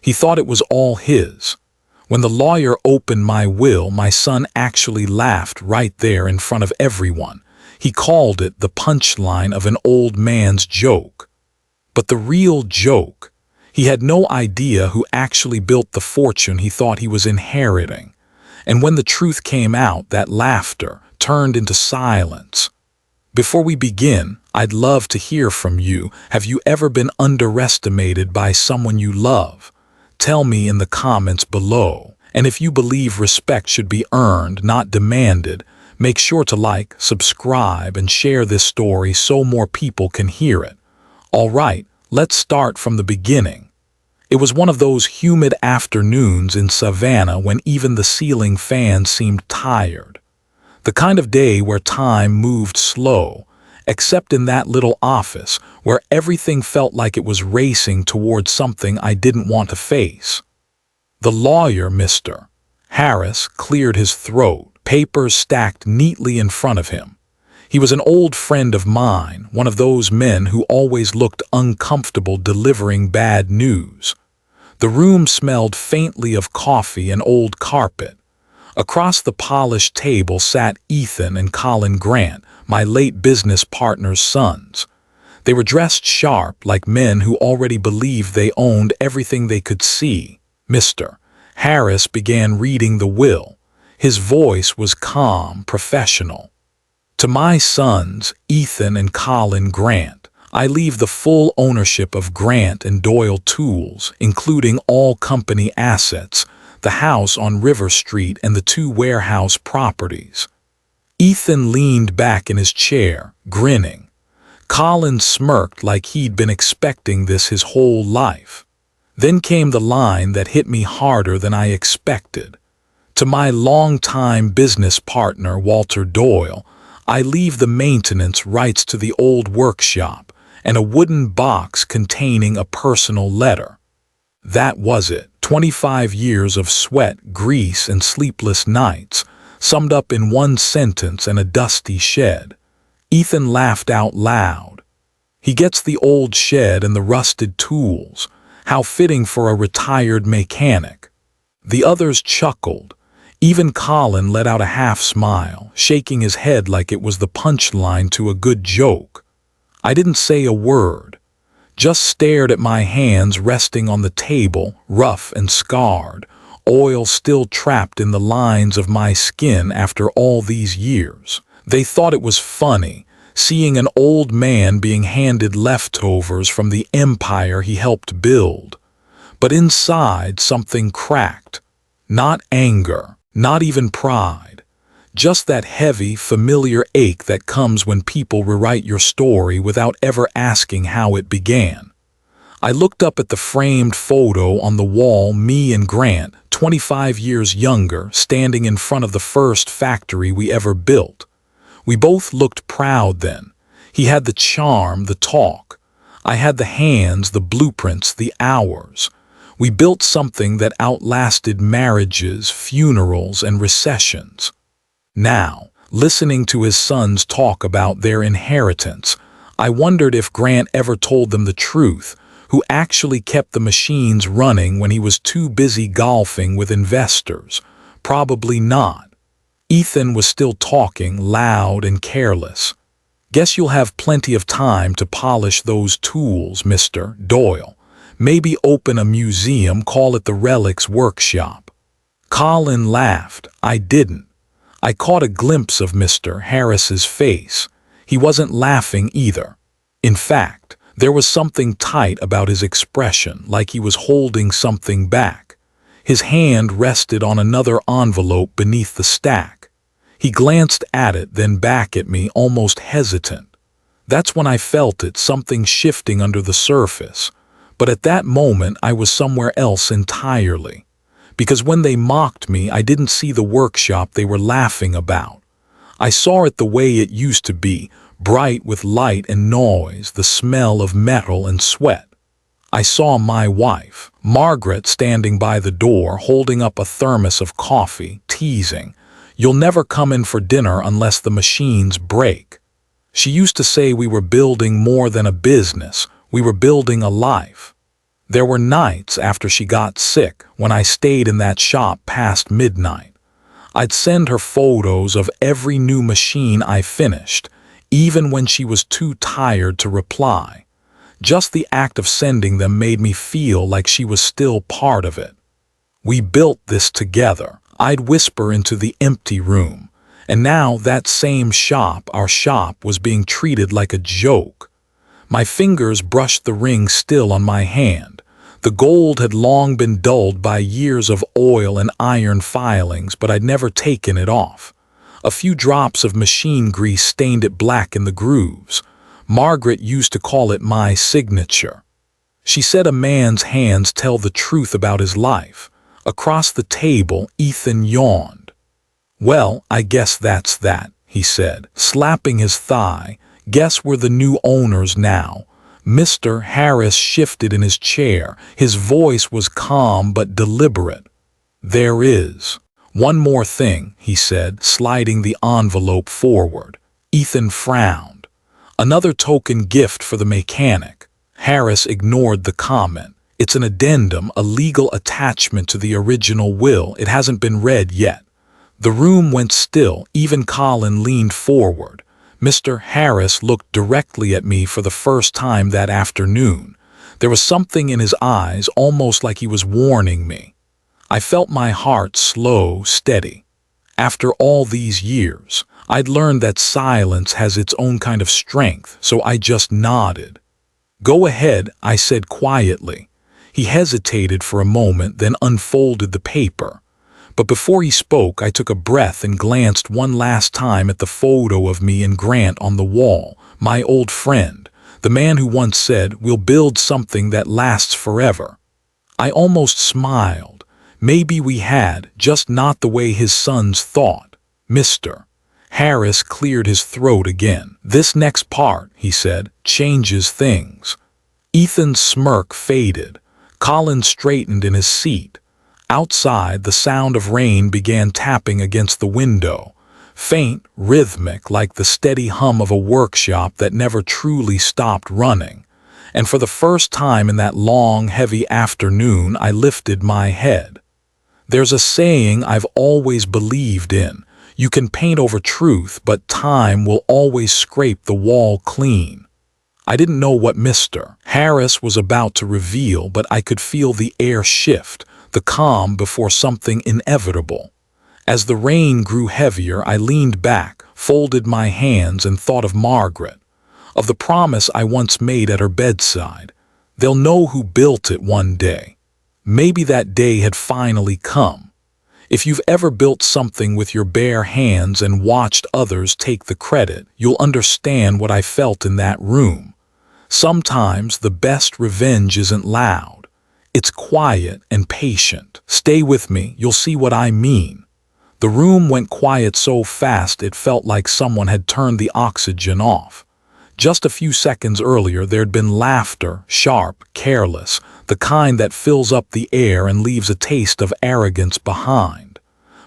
He thought it was all his. When the lawyer opened my will, my son actually laughed right there in front of everyone. He called it the punchline of an old man's joke. But the real joke, he had no idea who actually built the fortune he thought he was inheriting. And when the truth came out, that laughter turned into silence. Before we begin, I'd love to hear from you. Have you ever been underestimated by someone you love? Tell me in the comments below. And if you believe respect should be earned, not demanded, make sure to like, subscribe, and share this story so more people can hear it. All right, let's start from the beginning. It was one of those humid afternoons in Savannah when even the ceiling fan seemed tired. The kind of day where time moved slow, except in that little office where everything felt like it was racing towards something I didn't want to face. The lawyer, Mr. Harris, cleared his throat, papers stacked neatly in front of him. He was an old friend of mine, one of those men who always looked uncomfortable delivering bad news. The room smelled faintly of coffee and old carpet. Across the polished table sat Ethan and Colin Grant, my late business partner's sons. They were dressed sharp, like men who already believed they owned everything they could see. Mr. Harris began reading the will. His voice was calm, professional. To my sons, Ethan and Colin Grant, I leave the full ownership of Grant and Doyle Tools, including all company assets, the house on River Street and the 2 warehouse properties. Ethan leaned back in his chair, grinning. Colin smirked like he'd been expecting this his whole life. Then came the line that hit me harder than I expected. To my longtime business partner, Walter Doyle, I leave the maintenance rights to the old workshop and a wooden box containing a personal letter. That was it. 25 years of sweat, grease, and sleepless nights, summed up in one sentence and a dusty shed. Ethan laughed out loud. He gets the old shed and the rusted tools. How fitting for a retired mechanic. The others chuckled. Even Colin let out a half smile, shaking his head like it was the punchline to a good joke. I didn't say a word. Just stared at my hands resting on the table, rough and scarred, oil still trapped in the lines of my skin after all these years. They thought it was funny, seeing an old man being handed leftovers from the empire he helped build. But inside something cracked. Not anger, not even pride. Just that heavy, familiar ache that comes when people rewrite your story without ever asking how it began. I looked up at the framed photo on the wall, me and Grant, 25 years younger, standing in front of the first factory we ever built. We both looked proud then. He had the charm, the talk. I had the hands, the blueprints, the hours. We built something that outlasted marriages, funerals, and recessions. Now, listening to his sons talk about their inheritance, I wondered if Grant ever told them the truth, who actually kept the machines running when he was too busy golfing with investors. Probably not. Ethan was still talking, loud and careless. Guess you'll have plenty of time to polish those tools, Mr. Doyle. Maybe open a museum, call it the Relics Workshop. Colin laughed. I didn't. I caught a glimpse of Mr. Harris's face. He wasn't laughing either. In fact, there was something tight about his expression, like he was holding something back. His hand rested on another envelope beneath the stack. He glanced at it, then back at me, almost hesitant. That's when I felt it, something shifting under the surface. But at that moment, I was somewhere else entirely. Because when they mocked me, I didn't see the workshop they were laughing about. I saw it the way it used to be, bright with light and noise, the smell of metal and sweat. I saw my wife, Margaret, standing by the door, holding up a thermos of coffee, teasing, "You'll never come in for dinner unless the machines break." She used to say we were building more than a business, we were building a life. There were nights after she got sick when I stayed in that shop past midnight. I'd send her photos of every new machine I finished, even when she was too tired to reply. Just the act of sending them made me feel like she was still part of it. We built this together, I'd whisper into the empty room. And now that same shop, our shop, was being treated like a joke. My fingers brushed the ring still on my hand. The gold had long been dulled by years of oil and iron filings, but I'd never taken it off. A few drops of machine grease stained it black in the grooves. Margaret used to call it my signature. She said a man's hands tell the truth about his life. Across the table, Ethan yawned. "Well, I guess that's that," he said, slapping his thigh. "Guess we're the new owners now." Mr. Harris shifted in his chair. His voice was calm but deliberate. "There is one more thing," he said, sliding the envelope forward. Ethan frowned. "Another token gift for the mechanic." Harris ignored the comment. "It's an addendum, a legal attachment to the original will. It hasn't been read yet." The room went still. Even Colin leaned forward. Mr. Harris looked directly at me for the first time that afternoon. There was something in his eyes, almost like he was warning me. I felt my heart slow, steady. After all these years, I'd learned that silence has its own kind of strength, so I just nodded. "Go ahead," I said quietly. He hesitated for a moment, then unfolded the paper. But before he spoke, I took a breath and glanced one last time at the photo of me and Grant on the wall, my old friend, the man who once said, "We'll build something that lasts forever." I almost smiled. Maybe we had, just not the way his sons thought. Mr. Harris cleared his throat again. "This next part," he said, "changes things." Ethan's smirk faded. Colin straightened in his seat. Outside, the sound of rain began tapping against the window, faint, rhythmic, like the steady hum of a workshop that never truly stopped running. And for the first time in that long, heavy afternoon, I lifted my head. There's a saying I've always believed in. You can paint over truth, but time will always scrape the wall clean. I didn't know what Mr. Harris was about to reveal, but I could feel the air shift, the calm before something inevitable. As the rain grew heavier, I leaned back, folded my hands, and thought of Margaret, of the promise I once made at her bedside. They'll know who built it one day. Maybe that day had finally come. If you've ever built something with your bare hands and watched others take the credit, you'll understand what I felt in that room. Sometimes the best revenge isn't loud. It's quiet and patient. Stay with me, you'll see what I mean. The room went quiet so fast it felt like someone had turned the oxygen off. Just a few seconds earlier there'd been laughter, sharp, careless, the kind that fills up the air and leaves a taste of arrogance behind.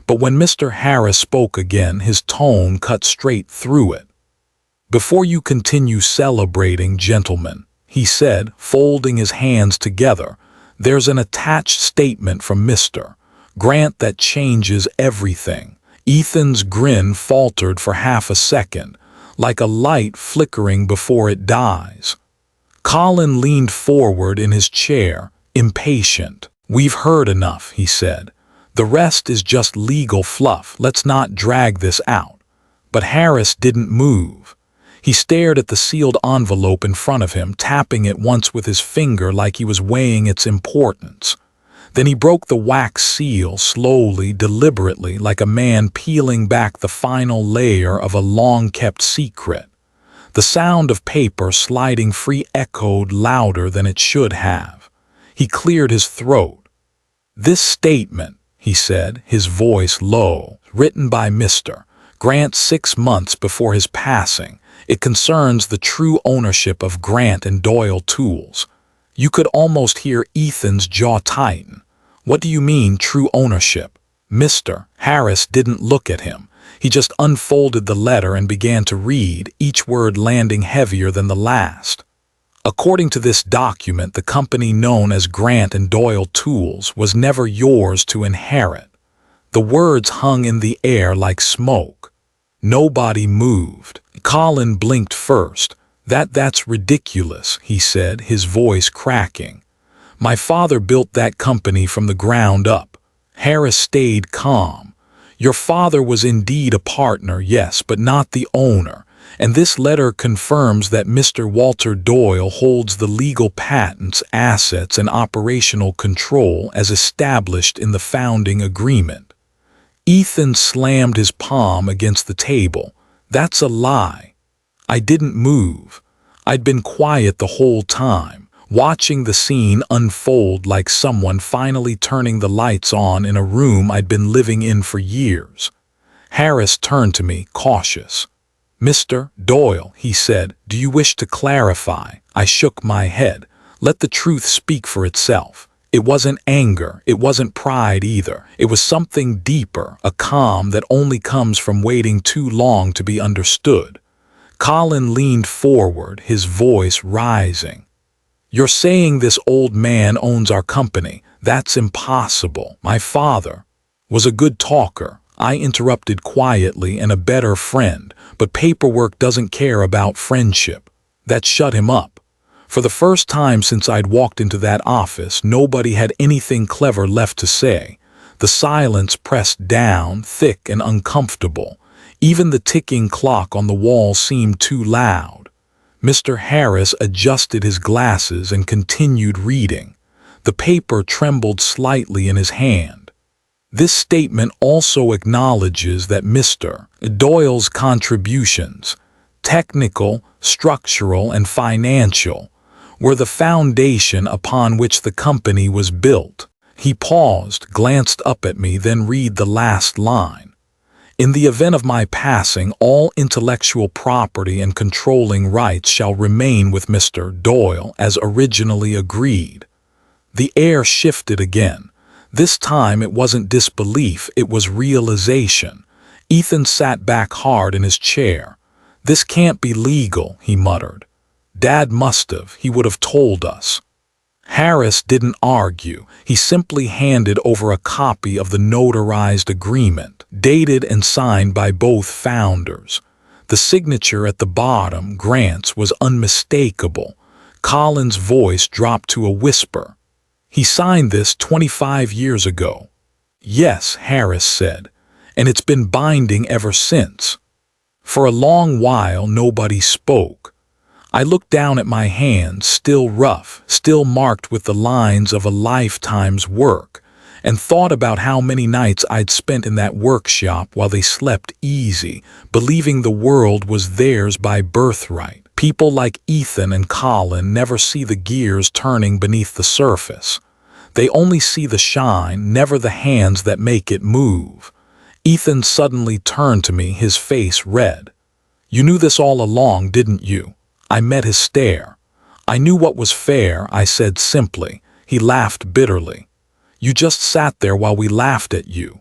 But when Mr. Harris spoke again, his tone cut straight through it. "Before you continue celebrating, gentlemen," he said, folding his hands together, "there's an attached statement from Mr. Grant that changes everything." Ethan's grin faltered for half a second, like a light flickering before it dies. Colin leaned forward in his chair, impatient. "We've heard enough," he said. "The rest is just legal fluff. Let's not drag this out." But Harris didn't move. He stared at the sealed envelope in front of him, tapping it once with his finger like he was weighing its importance. Then he broke the wax seal slowly, deliberately, like a man peeling back the final layer of a long-kept secret. The sound of paper sliding free echoed louder than it should have. He cleared his throat. "This statement," he said, his voice low, "written by Mr. Grant 6 months before his passing. It concerns the true ownership of Grant and Doyle tools." You could almost hear Ethan's jaw tighten. "What do you mean, true ownership?" Mr. Harris didn't look at him. He just unfolded the letter and began to read, each word landing heavier than the last. According to this document, the company known as Grant and Doyle Tools was never yours to inherit. The words hung in the air like smoke. Nobody moved. Colin blinked first. That's ridiculous," he said, his voice cracking. "My father built that company from the ground up." Harris stayed calm. "Your father was indeed a partner, yes, but not the owner. And this letter confirms that Mr. Walter Doyle holds the legal patents, assets, and operational control as established in the founding agreement." Ethan slammed his palm against the table. "That's a lie. I didn't move. I'd been quiet the whole time, watching the scene unfold like someone finally turning the lights on in a room I'd been living in for years." Harris turned to me, cautious. "Mr. Doyle," he said, "do you wish to clarify?" I shook my head. "Let the truth speak for itself. It wasn't anger, it wasn't pride either. It was something deeper, a calm that only comes from waiting too long to be understood." Colin leaned forward, his voice rising. "You're saying this old man owns our company? That's impossible. My father was a good talker," I interrupted quietly, "and a better friend, but paperwork doesn't care about friendship." That shut him up. For the first time since I'd walked into that office, nobody had anything clever left to say. The silence pressed down, thick and uncomfortable. Even the ticking clock on the wall seemed too loud. Mr. Harris adjusted his glasses and continued reading. The paper trembled slightly in his hand. "This statement also acknowledges that Mr. Doyle's contributions, technical, structural, and financial, were the foundation upon which the company was built." He paused, glanced up at me, then read the last line. "In the event of my passing, all intellectual property and controlling rights shall remain with Mr. Doyle as originally agreed." The air shifted again. This time it wasn't disbelief, it was realization. Ethan sat back hard in his chair. "This can't be legal," he muttered. "Dad must have, he would have told us." Harris didn't argue. He simply handed over a copy of the notarized agreement, dated and signed by both founders. The signature at the bottom, Grant's, was unmistakable. Colin's voice dropped to a whisper. "He signed this 25 years ago." "Yes," Harris said, "and it's been binding ever since." For a long while nobody spoke. I looked down at my hands, still rough, still marked with the lines of a lifetime's work, and thought about how many nights I'd spent in that workshop while they slept easy, believing the world was theirs by birthright. People like Ethan and Colin never see the gears turning beneath the surface. They only see the shine, never the hands that make it move. Ethan suddenly turned to me, his face red. "You knew this all along, didn't you?" I met his stare. "I knew what was fair," I said simply. He laughed bitterly. "You just sat there while we laughed at you."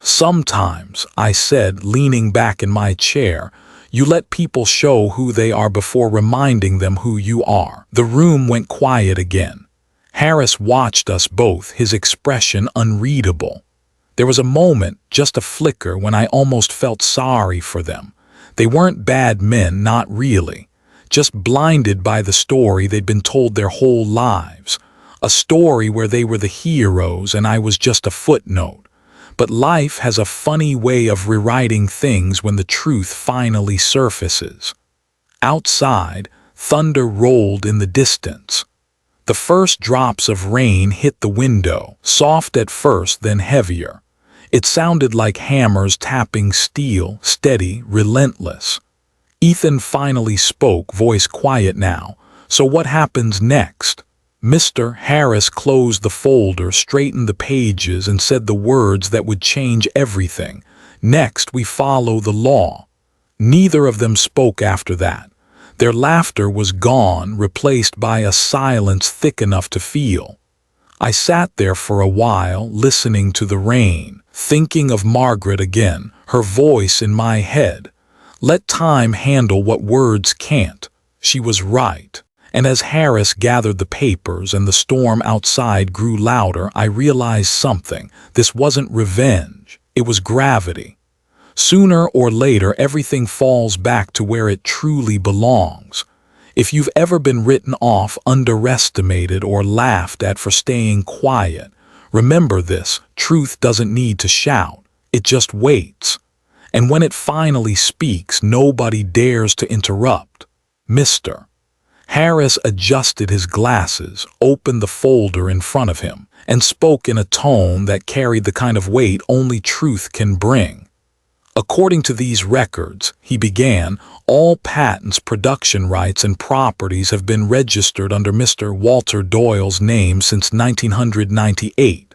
"Sometimes," I said, leaning back in my chair, "you let people show who they are before reminding them who you are." The room went quiet again. Harris watched us both, his expression unreadable. There was a moment, just a flicker, when I almost felt sorry for them. They weren't bad men, not really. Just blinded by the story they'd been told their whole lives. A story where they were the heroes and I was just a footnote. But life has a funny way of rewriting things when the truth finally surfaces. Outside, thunder rolled in the distance. The first drops of rain hit the window, soft at first, then heavier. It sounded like hammers tapping steel, steady, relentless. Ethan finally spoke, voice quiet now. "So what happens next?" Mr. Harris closed the folder, straightened the pages, and said the words that would change everything. "Next, we follow the law." Neither of them spoke after that. Their laughter was gone, replaced by a silence thick enough to feel. I sat there for a while, listening to the rain, thinking of Margaret again, her voice in my head. Let time handle what words can't. She was right. And as Harris gathered the papers and the storm outside grew louder, I realized something. This wasn't revenge. It was gravity. Sooner or later, everything falls back to where it truly belongs. If you've ever been written off, underestimated, or laughed at for staying quiet, remember this: truth doesn't need to shout. It just waits. And when it finally speaks, nobody dares to interrupt. Mr. Harris adjusted his glasses, opened the folder in front of him, and spoke in a tone that carried the kind of weight only truth can bring. According to these records, he began, all patents, production rights, and properties have been registered under Mr. Walter Doyle's name since 1998.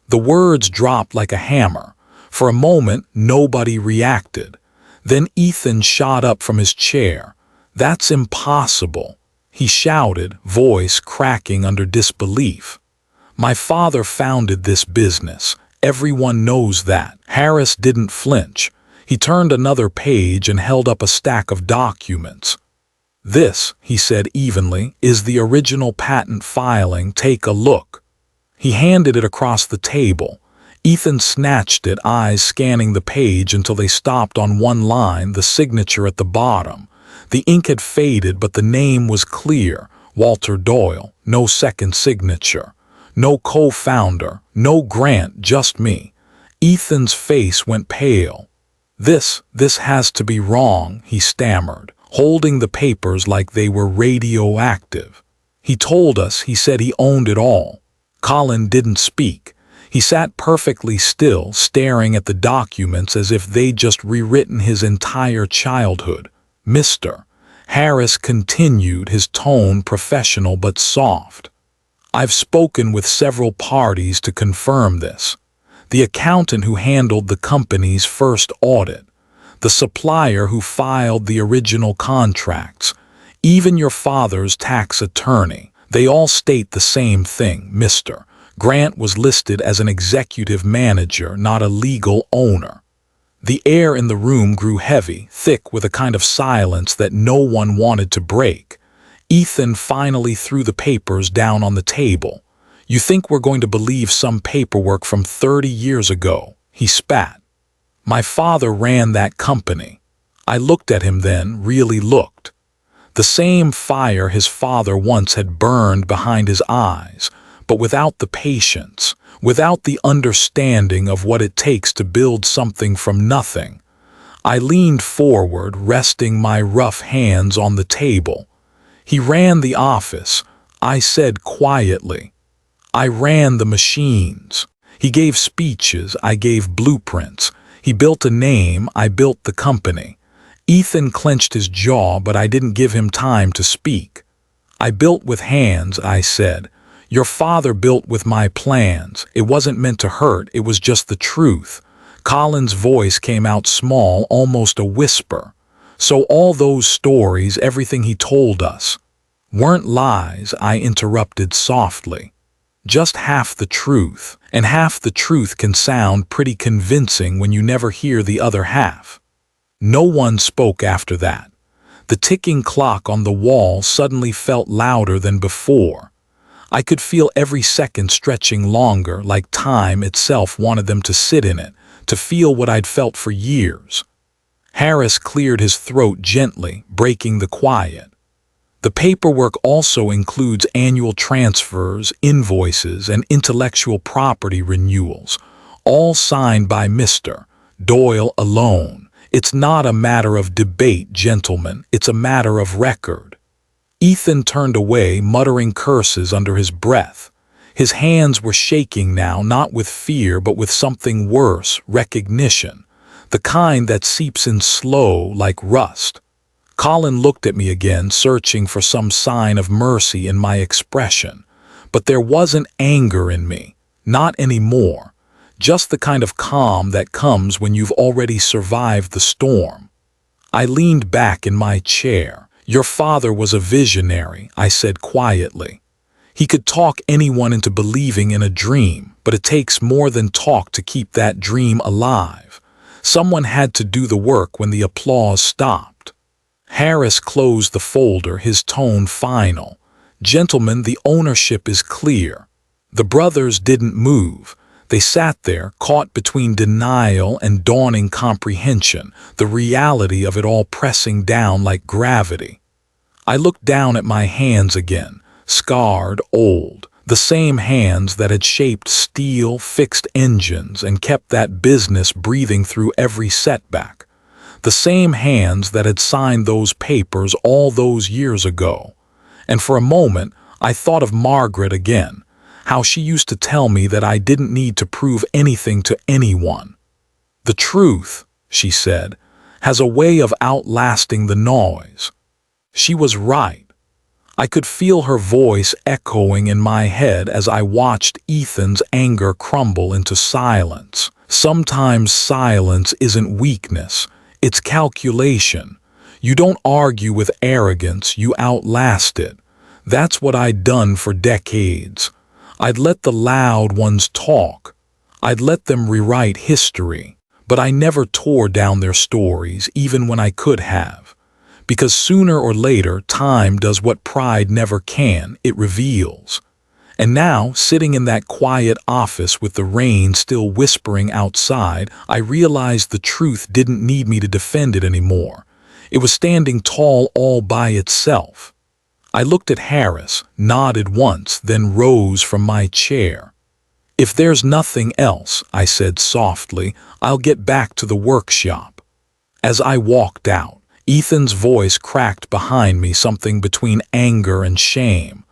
The words dropped like a hammer. For a moment, nobody reacted. Then Ethan shot up from his chair. "That's impossible," he shouted, voice cracking under disbelief. "My father founded this business. Everyone knows that." Harris didn't flinch. He turned another page and held up a stack of documents. "This," he said evenly, "is the original patent filing. Take a look." He handed it across the table. Ethan snatched it, eyes scanning the page until they stopped on one line, the signature at the bottom. The ink had faded, but the name was clear: Walter Doyle. No second signature. No co-founder. No Grant, just me. Ethan's face went pale. This has to be wrong," he stammered, holding the papers like they were radioactive. "He told us," he said, "he owned it all." Colin didn't speak. He sat perfectly still, staring at the documents as if they'd just rewritten his entire childhood. "Mr. Harris continued, his tone professional but soft. "I've spoken with several parties to confirm this. The accountant who handled the company's first audit, the supplier who filed the original contracts, even your father's tax attorney. They all state the same thing, Mr. Grant was listed as an executive manager, not a legal owner." The air in the room grew heavy, thick with a kind of silence that no one wanted to break. Ethan finally threw the papers down on the table. "You think we're going to believe some paperwork from 30 years ago?" he spat. "My father ran that company." I looked at him then, really looked. The same fire his father once had burned behind his eyes, but without the patience, without the understanding of what it takes to build something from nothing. I leaned forward, resting my rough hands on the table. "He ran the office," I said quietly. "I ran the machines. He gave speeches, I gave blueprints. He built a name, I built the company." Ethan clenched his jaw, but I didn't give him time to speak. "I built with hands," I said. "Your father built with my plans. It wasn't meant to hurt, it was just the truth." Colin's voice came out small, almost a whisper. "So all those stories, everything he told us, weren't lies," I interrupted softly. "Just half the truth, and half the truth can sound pretty convincing when you never hear the other half." No one spoke after that. The ticking clock on the wall suddenly felt louder than before. I could feel every second stretching longer, like time itself wanted them to sit in it, to feel what I'd felt for years. Harris cleared his throat gently, breaking the quiet. "The paperwork also includes annual transfers, invoices, and intellectual property renewals, all signed by Mr. Doyle alone. It's not a matter of debate, gentlemen, it's a matter of record." Ethan turned away, muttering curses under his breath. His hands were shaking now, not with fear but with something worse, recognition, the kind that seeps in slow, like rust. Colin looked at me again, searching for some sign of mercy in my expression. But there wasn't anger in me, not anymore. Just the kind of calm that comes when you've already survived the storm. I leaned back in my chair. "Your father was a visionary," I said quietly. "He could talk anyone into believing in a dream, but it takes more than talk to keep that dream alive. Someone had to do the work when the applause stopped." Harris closed the folder, his tone final. "Gentlemen, the ownership is clear." The brothers didn't move. They sat there, caught between denial and dawning comprehension, the reality of it all pressing down like gravity. I looked down at my hands again, scarred, old, the same hands that had shaped steel, fixed engines, and kept that business breathing through every setback. The same hands that had signed those papers all those years ago. And for a moment, I thought of Margaret again, how she used to tell me that I didn't need to prove anything to anyone. "The truth," she said, "has a way of outlasting the noise." She was right. I could feel her voice echoing in my head as I watched Ethan's anger crumble into silence. Sometimes silence isn't weakness, it's calculation. You don't argue with arrogance, you outlast it. That's what I'd done for decades. I'd let the loud ones talk. I'd let them rewrite history. But I never tore down their stories, even when I could have. Because sooner or later, time does what pride never can, it reveals. And now, sitting in that quiet office with the rain still whispering outside, I realized the truth didn't need me to defend it anymore. It was standing tall all by itself. I looked at Harris, nodded once, then rose from my chair. "If there's nothing else," I said softly, "I'll get back to the workshop." As I walked out, Ethan's voice cracked behind me, something between anger and shame.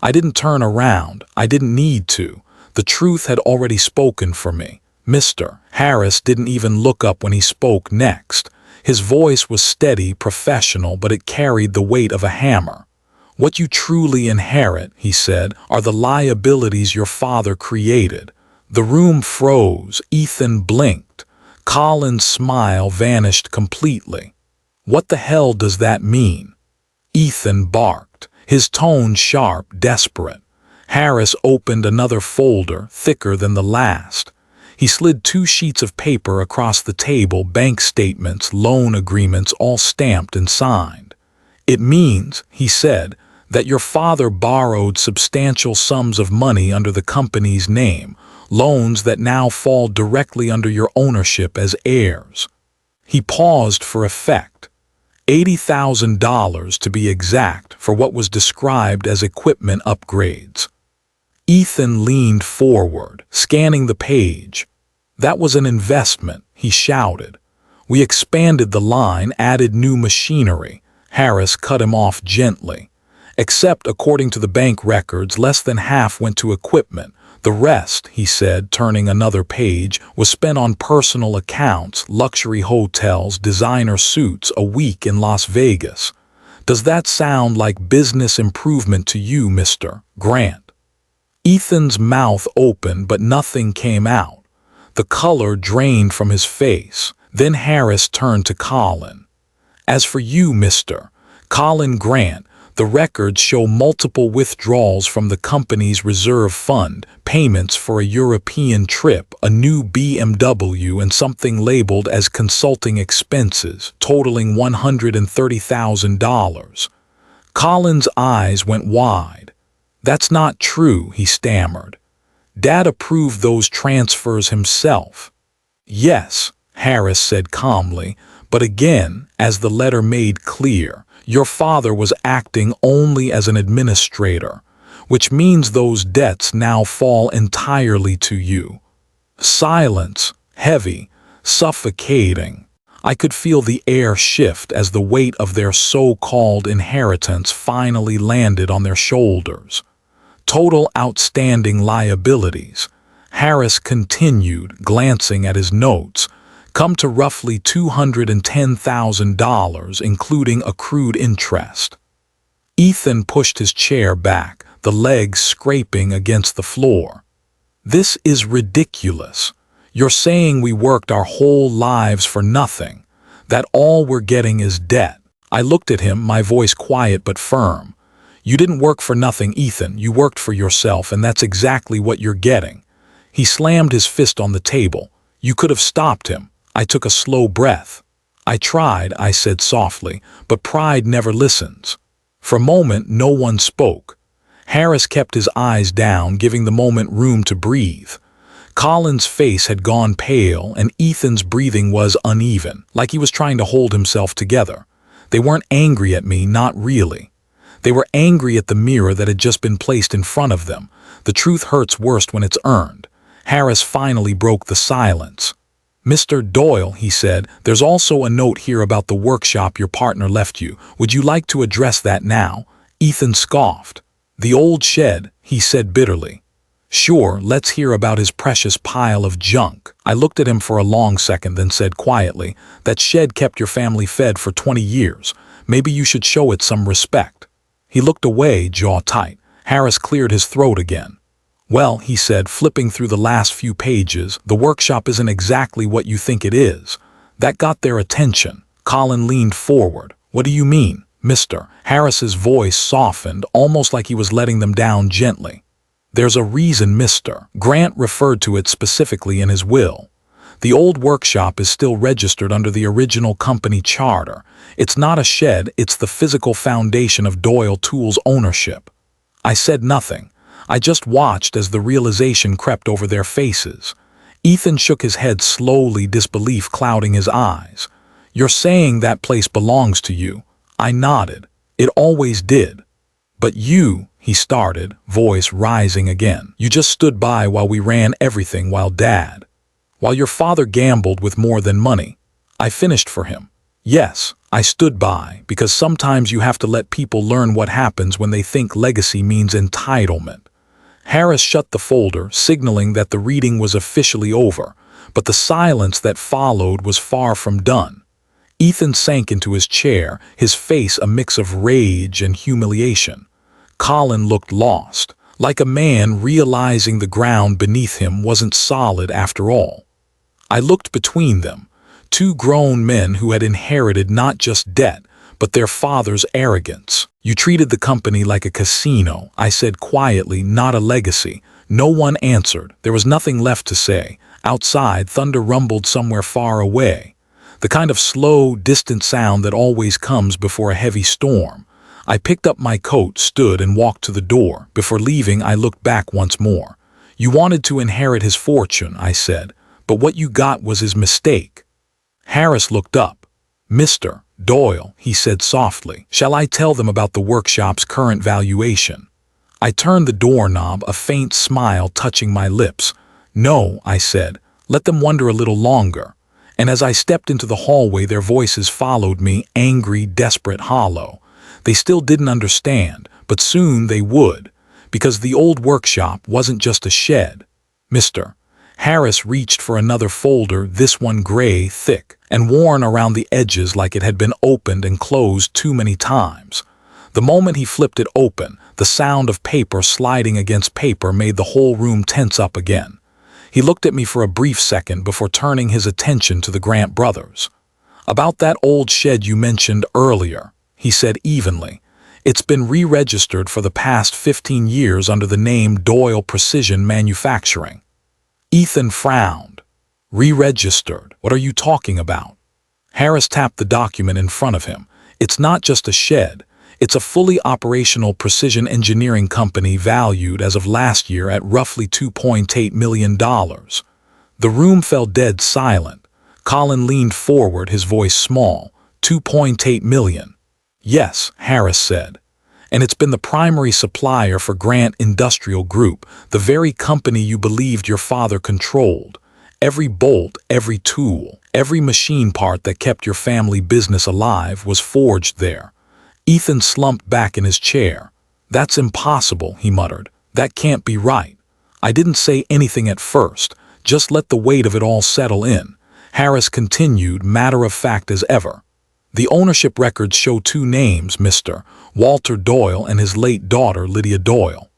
I didn't turn around. I didn't need to. The truth had already spoken for me. "Mr. Harris didn't even look up when he spoke next. His voice was steady, professional, but it carried the weight of a hammer. "What you truly inherit," he said, "are the liabilities your father created." The room froze. Ethan blinked. Colin's smile vanished completely. "What the hell does that mean?" Ethan barked, his tone sharp, desperate. Harris opened another folder, thicker than the last. He slid 2 sheets of paper across the table, bank statements, loan agreements, all stamped and signed. "It means," he said, "that your father borrowed substantial sums of money under the company's name, loans that now fall directly under your ownership as heirs." He paused for effect. $80,000 to be exact, for what was described as equipment upgrades. Ethan leaned forward, scanning the page. "That was an investment," he shouted. "We expanded the line, added new machinery." Harris cut him off gently. "Except, according to the bank records, less than half went to equipment. The rest," he said, turning another page, "was spent on personal accounts, luxury hotels, designer suits, a week in Las Vegas. Does that sound like business improvement to you, Mr. Grant?" Ethan's mouth opened, but nothing came out. The color drained from his face. Then Harris turned to Colin. "As for you, Mr. Colin Grant, the records show multiple withdrawals from the company's reserve fund, payments for a European trip, a new BMW, and something labeled as consulting expenses, totaling $130,000. Colin's eyes went wide. "That's not true," he stammered. "Dad approved those transfers himself." "Yes," Harris said calmly, "but again, as the letter made clear, your father was acting only as an administrator, which means those debts now fall entirely to you." Silence, heavy, suffocating. I could feel the air shift as the weight of their so-called inheritance finally landed on their shoulders. Total outstanding liabilities. Harris continued, glancing at his notes, come to roughly $210,000, including accrued interest. Ethan pushed his chair back, the legs scraping against the floor. "This is ridiculous. You're saying we worked our whole lives for nothing, that all we're getting is debt." I looked at him, my voice quiet but firm. "You didn't work for nothing, Ethan. You worked for yourself, and that's exactly what you're getting." He slammed his fist on the table. "You could have stopped him." I took a slow breath. I tried, I said softly, but pride never listens. For a moment, no one spoke. Harris kept his eyes down, giving the moment room to breathe. Colin's face had gone pale, and Ethan's breathing was uneven, like he was trying to hold himself together. They weren't angry at me, not really. They were angry at the mirror that had just been placed in front of them. The truth hurts worst when it's earned. Harris finally broke the silence. "Mr. Doyle," he said, "there's also a note here about the workshop your partner left you. Would you like to address that now?" Ethan scoffed. "The old shed," he said bitterly. "Sure, let's hear about his precious pile of junk." I looked at him for a long second, then said quietly, "That shed kept your family fed for 20 years. Maybe you should show it some respect." He looked away, jaw tight. Harris cleared his throat again. "Well," he said, flipping through the last few pages, "the workshop isn't exactly what you think it is." That got their attention. Colin leaned forward. "What do you mean, Mr.?" Harris's voice softened, almost like he was letting them down gently. "There's a reason, Mr. Grant referred to it specifically in his will. The old workshop is still registered under the original company charter. It's not a shed, it's the physical foundation of Doyle Tools' ownership." I said nothing. I just watched as the realization crept over their faces. Ethan shook his head slowly, disbelief clouding his eyes. "You're saying that place belongs to you?" I nodded. "It always did." "But you," he started, voice rising again, "you just stood by while we ran everything while your father gambled with more than money." I finished for him. "Yes, I stood by, because sometimes you have to let people learn what happens when they think legacy means entitlement." Harris shut the folder, signaling that the reading was officially over, but the silence that followed was far from done. Ethan sank into his chair, his face a mix of rage and humiliation. Colin looked lost, like a man realizing the ground beneath him wasn't solid after all. I looked between them, two grown men who had inherited not just debt, but their father's arrogance. "You treated the company like a casino," I said quietly, "not a legacy." No one answered. There was nothing left to say. Outside, thunder rumbled somewhere far away. The kind of slow, distant sound that always comes before a heavy storm. I picked up my coat, stood, and walked to the door. Before leaving, I looked back once more. "You wanted to inherit his fortune," I said, "but what you got was his mistake." Harris looked up. "Mr. Doyle," he said softly, "shall I tell them about the workshop's current valuation?" I turned the doorknob, a faint smile touching my lips. "No," I said, "let them wonder a little longer." And as I stepped into the hallway, their voices followed me, angry, desperate, hollow. They still didn't understand, but soon they would, because the old workshop wasn't just a shed. "Mr. Harris reached for another folder, this one gray, thick, and worn around the edges like it had been opened and closed too many times. The moment he flipped it open, the sound of paper sliding against paper made the whole room tense up again. He looked at me for a brief second before turning his attention to the Grant brothers. "About that old shed you mentioned earlier," he said evenly. "It's been re-registered for the past 15 years under the name Doyle Precision Manufacturing." Ethan frowned. "Re-registered? What are you talking about?" Harris tapped the document in front of him. "It's not just a shed. It's a fully operational precision engineering company valued as of last year at roughly $2.8 million. The room fell dead silent. Colin leaned forward, his voice small. $2.8 million. "Yes," Harris said. "And it's been the primary supplier for Grant Industrial Group, the very company you believed your father controlled. Every bolt, every tool, every machine part that kept your family business alive was forged there." Ethan slumped back in his chair. "That's impossible," he muttered. "That can't be right." I didn't say anything at first, just let the weight of it all settle in. Harris continued, matter of fact as ever. "The ownership records show two names, Mr. Walter Doyle and his late daughter, Lydia Doyle."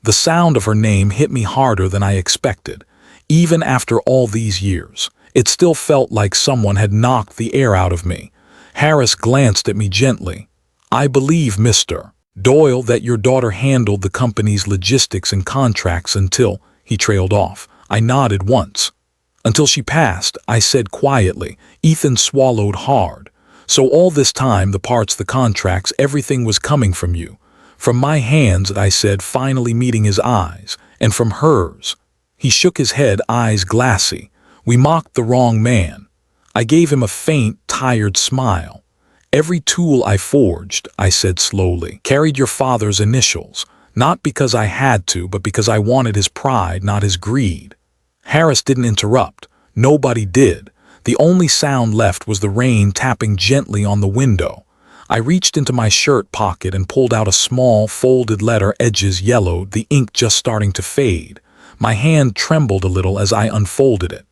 The sound of her name hit me harder than I expected. Even after all these years, it still felt like someone had knocked the air out of me. Harris glanced at me gently. "I believe, Mr. Doyle, that your daughter handled the company's logistics and contracts until," he trailed off. I nodded once. Until she passed, I said quietly. Ethan swallowed hard. So all this time, the parts, the contracts, everything was coming from you. From my hands, I said, finally meeting his eyes, and from hers. He shook his head, eyes glassy. We mocked the wrong man. I gave him a faint, tired smile. Every tool I forged, I said slowly, carried your father's initials, not because I had to, but because I wanted his pride, not his greed. Harris didn't interrupt. Nobody did. The only sound left was the rain tapping gently on the window. I reached into my shirt pocket and pulled out a small, folded letter, edges yellowed, the ink just starting to fade. My hand trembled a little as I unfolded it.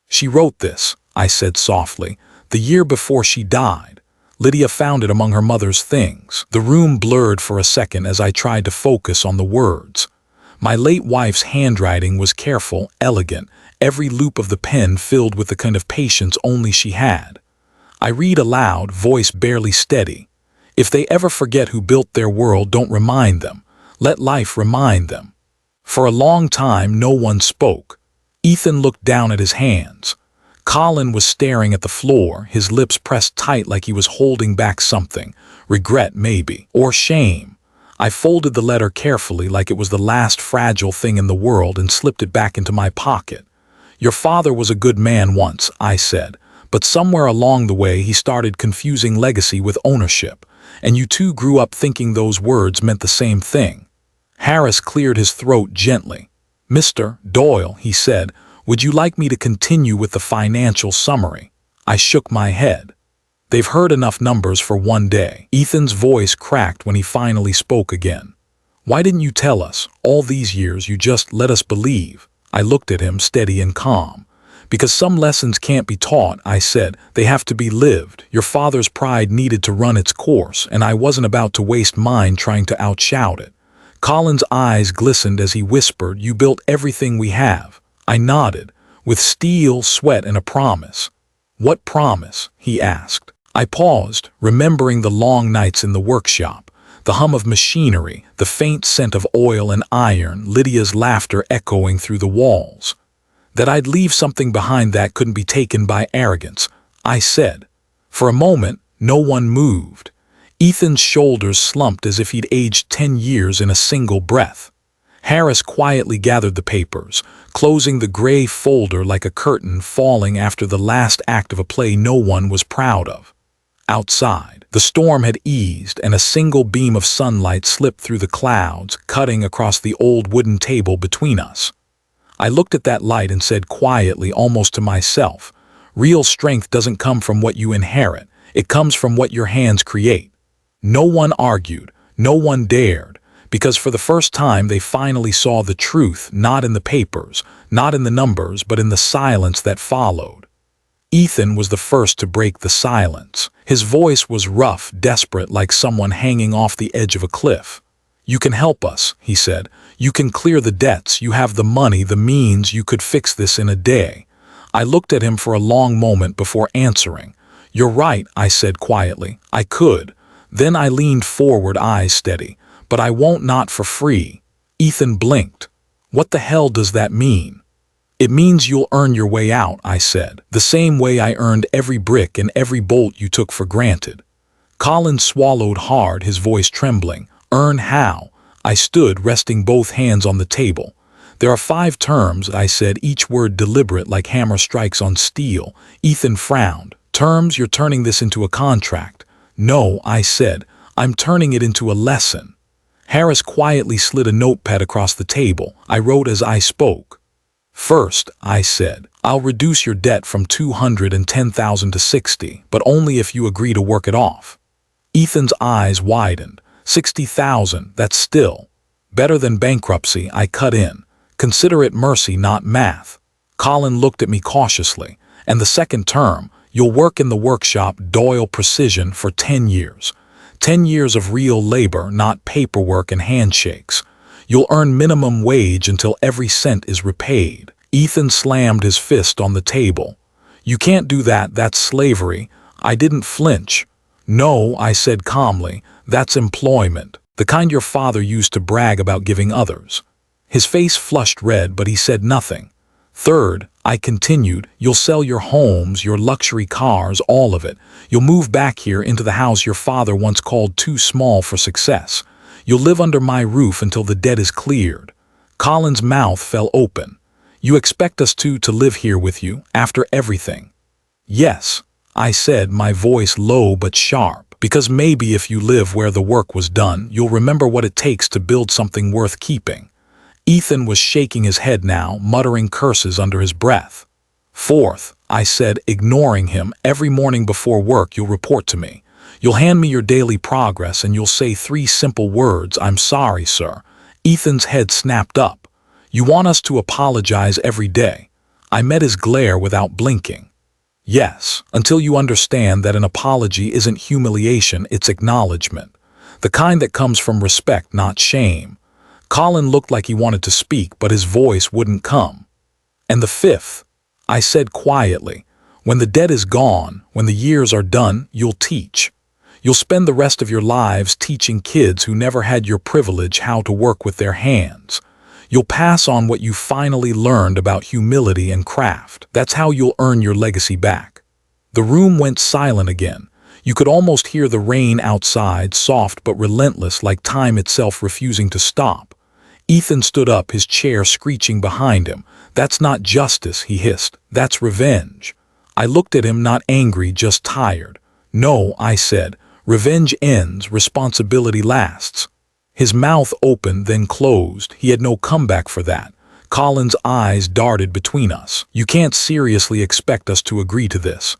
She wrote this, I said softly, the year before she died. Lydia found it among her mother's things. The room blurred for a second as I tried to focus on the words. My late wife's handwriting was careful, elegant, every loop of the pen filled with the kind of patience only she had. I read aloud, voice barely steady. If they ever forget who built their world, don't remind them. Let life remind them. For a long time, no one spoke. Ethan looked down at his hands. Colin was staring at the floor, his lips pressed tight like he was holding back something. Regret, maybe, or shame. I folded the letter carefully like it was the last fragile thing in the world and slipped it back into my pocket. Your father was a good man once, I said, but somewhere along the way he started confusing legacy with ownership, and you two grew up thinking those words meant the same thing. Harris cleared his throat gently. Mr. Doyle, he said, would you like me to continue with the financial summary? I shook my head. They've heard enough numbers for one day. Ethan's voice cracked when he finally spoke again. Why didn't you tell us? All these years you just let us believe. I looked at him, steady and calm. Because some lessons can't be taught, I said. They have to be lived. Your father's pride needed to run its course, and I wasn't about to waste mine trying to outshout it. Colin's eyes glistened as he whispered, you built everything we have. I nodded, with steel, sweat, and a promise. What promise? He asked. I paused, remembering the long nights in the workshop, the hum of machinery, the faint scent of oil and iron, Lydia's laughter echoing through the walls. That I'd leave something behind that couldn't be taken by arrogance, I said. For a moment, no one moved. Ethan's shoulders slumped as if he'd aged 10 years in a single breath. Harris quietly gathered the papers, closing the gray folder like a curtain falling after the last act of a play no one was proud of. Outside, the storm had eased and a single beam of sunlight slipped through the clouds, cutting across the old wooden table between us. I looked at that light and said quietly, almost to myself, real strength doesn't come from what you inherit, it comes from what your hands create. No one argued, no one dared, because for the first time they finally saw the truth, not in the papers, not in the numbers, but in the silence that followed. Ethan was the first to break the silence. His voice was rough, desperate, like someone hanging off the edge of a cliff. You can help us, he said. You can clear the debts, you have the money, the means, you could fix this in a day. I looked at him for a long moment before answering. You're right, I said quietly. I could. Then I leaned forward, eyes steady. But I won't, not for free. Ethan blinked. What the hell does that mean? It means you'll earn your way out, I said, the same way I earned every brick and every bolt you took for granted. Colin swallowed hard, his voice trembling. Earn how? I stood, resting both hands on the table. There are 5 terms, I said, each word deliberate like hammer strikes on steel. Ethan frowned. Terms? You're turning this into a contract. No, I said, I'm turning it into a lesson. Harris quietly slid a notepad across the table. I wrote as I spoke. First, I said, I'll reduce your debt from $210,000 to $60,000, but only if you agree to work it off. Ethan's eyes widened. $60,000, that's still better than bankruptcy, I cut in. Consider it mercy, not math. Colin looked at me cautiously. And the second term, you'll work in the workshop, Doyle Precision, for 10 years. 10 years of real labor, not paperwork and handshakes. You'll earn minimum wage until every cent is repaid. Ethan slammed his fist on the table. You can't do that, that's slavery. I didn't flinch. No, I said calmly, that's employment, the kind your father used to brag about giving others. His face flushed red, but he said nothing. Third, I continued, you'll sell your homes, your luxury cars, all of it. You'll move back here into the house your father once called too small for success. You'll live under my roof until the debt is cleared. Colin's mouth fell open. You expect us to live here with you, after everything? Yes, I said, my voice low but sharp, because maybe if you live where the work was done, you'll remember what it takes to build something worth keeping. Ethan was shaking his head now, muttering curses under his breath. Fourth, I said, ignoring him, every morning before work you'll report to me. You'll hand me your daily progress and you'll say 3 simple words, I'm sorry, sir. Ethan's head snapped up. You want us to apologize every day. I met his glare without blinking. Yes, until you understand that an apology isn't humiliation, it's acknowledgement. The kind that comes from respect, not shame. Colin looked like he wanted to speak, but his voice wouldn't come. And the fifth, I said quietly, when the debt is gone, when the years are done, you'll teach. You'll spend the rest of your lives teaching kids who never had your privilege how to work with their hands. You'll pass on what you finally learned about humility and craft. That's how you'll earn your legacy back. The room went silent again. You could almost hear the rain outside, soft but relentless, like time itself refusing to stop. Ethan stood up, his chair screeching behind him. That's not justice, he hissed. That's revenge. I looked at him, not angry, just tired. No, I said. Revenge ends, responsibility lasts. His mouth opened, then closed. He had no comeback for that. Colin's eyes darted between us. You can't seriously expect us to agree to this.